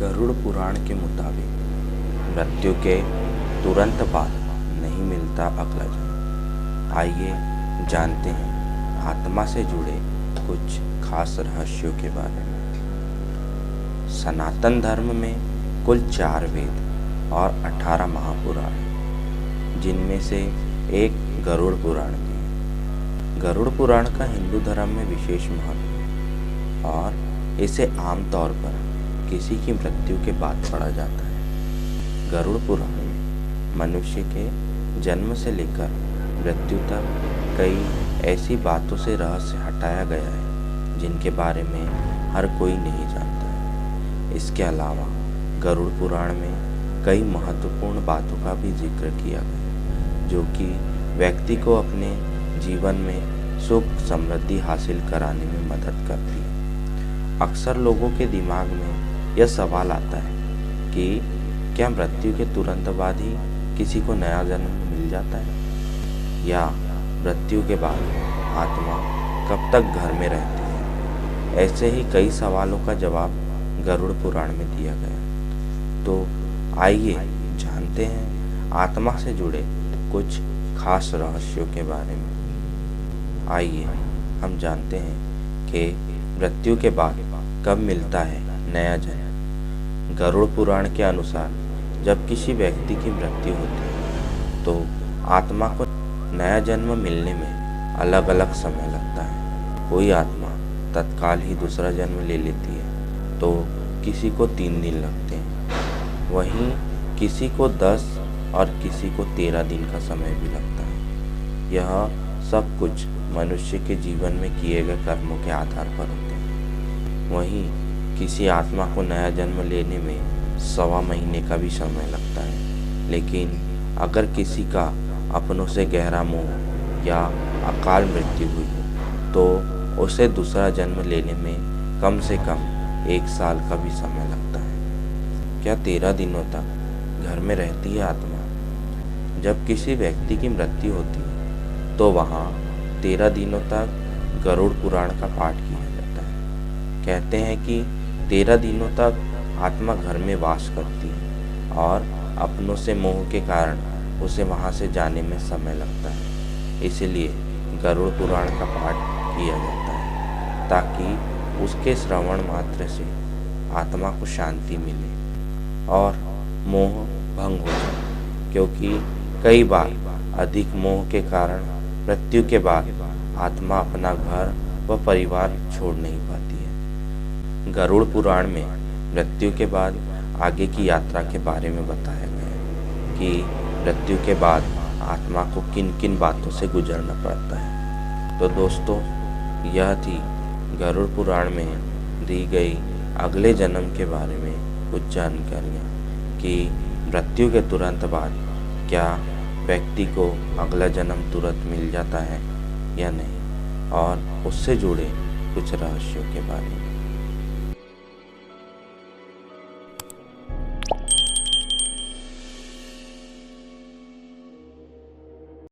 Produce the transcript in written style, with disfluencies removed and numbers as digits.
गरुड़ पुराण के मुताबिक मृत्यु के तुरंत बाद नहीं मिलता अगला जन्म। आइए जानते हैं आत्मा से जुड़े कुछ खास रहस्यों के बारे में। सनातन धर्म में कुल 4 वेद और 18 महापुराण हैं, जिनमें से एक गरुड़ पुराण भी है। गरुड़ पुराण का हिंदू धर्म में विशेष महत्व है और इसे आमतौर पर किसी की मृत्यु के बाद पढ़ा जाता है। गरुड़ पुराण में मनुष्य के जन्म से लेकर मृत्यु तक कई ऐसी बातों से रहस्य हटाया गया है जिनके बारे में हर कोई नहीं जानता है। इसके अलावा गरुड़ पुराण में कई महत्वपूर्ण बातों का भी जिक्र किया गया है, जो कि व्यक्ति को अपने जीवन में सुख समृद्धि हासिल कराने में मदद करती है। अक्सर लोगों के दिमाग में यह सवाल आता है कि क्या मृत्यु के तुरंत बाद ही किसी को नया जन्म मिल जाता है, या मृत्यु के बाद आत्मा कब तक घर में रहती है। ऐसे ही कई सवालों का जवाब गरुड़ पुराण में दिया गया। तो आइए जानते हैं आत्मा से जुड़े कुछ खास रहस्यों के बारे में। आइए हम जानते हैं कि मृत्यु के बाद कब मिलता है नया जन्म। गरुड़ पुराण के अनुसार जब किसी व्यक्ति की मृत्यु होती है तो आत्मा को नया जन्म मिलने में अलग अलग समय लगता है। कोई आत्मा तत्काल ही दूसरा जन्म ले लेती है तो किसी को 3 दिन लगते हैं, वहीं किसी को 10 और किसी को 13 दिन का समय भी लगता है। यह सब कुछ मनुष्य के जीवन में किए गए कर्मों के आधार पर होते हैं। वहीं किसी आत्मा को नया जन्म लेने में 1.25 महीने का भी समय लगता है। लेकिन अगर किसी का अपनों से गहरा मोह या अकाल मृत्यु हुई है तो उसे दूसरा जन्म लेने में कम से कम 1 साल का भी समय लगता है। क्या 13 दिनों तक घर में रहती है आत्मा? जब किसी व्यक्ति की मृत्यु होती है तो वहाँ 13 दिनों तक गरुड़ पुराण का पाठ किया जाता है। कहते हैं कि 13 दिनों तक आत्मा घर में वास करती है और अपनों से मोह के कारण उसे वहाँ से जाने में समय लगता है। इसलिए गरुड़ पुराण का पाठ किया जाता है ताकि उसके श्रवण मात्र से आत्मा को शांति मिले और मोह भंग हो जाए, क्योंकि कई बार अधिक मोह के कारण मृत्यु के बाद आत्मा अपना घर व परिवार छोड़ नहीं पाती है। गरुड़ पुराण में मृत्यु के बाद आगे की यात्रा के बारे में बताया गया है कि मृत्यु के बाद आत्मा को किन किन बातों से गुजरना पड़ता है। तो दोस्तों, यह थी गरुड़ पुराण में दी गई अगले जन्म के बारे में कुछ जानकारियाँ कि मृत्यु के तुरंत बाद क्या व्यक्ति को अगला जन्म तुरंत मिल जाता है या नहीं, और उससे जुड़े कुछ रहस्यों के बारे में।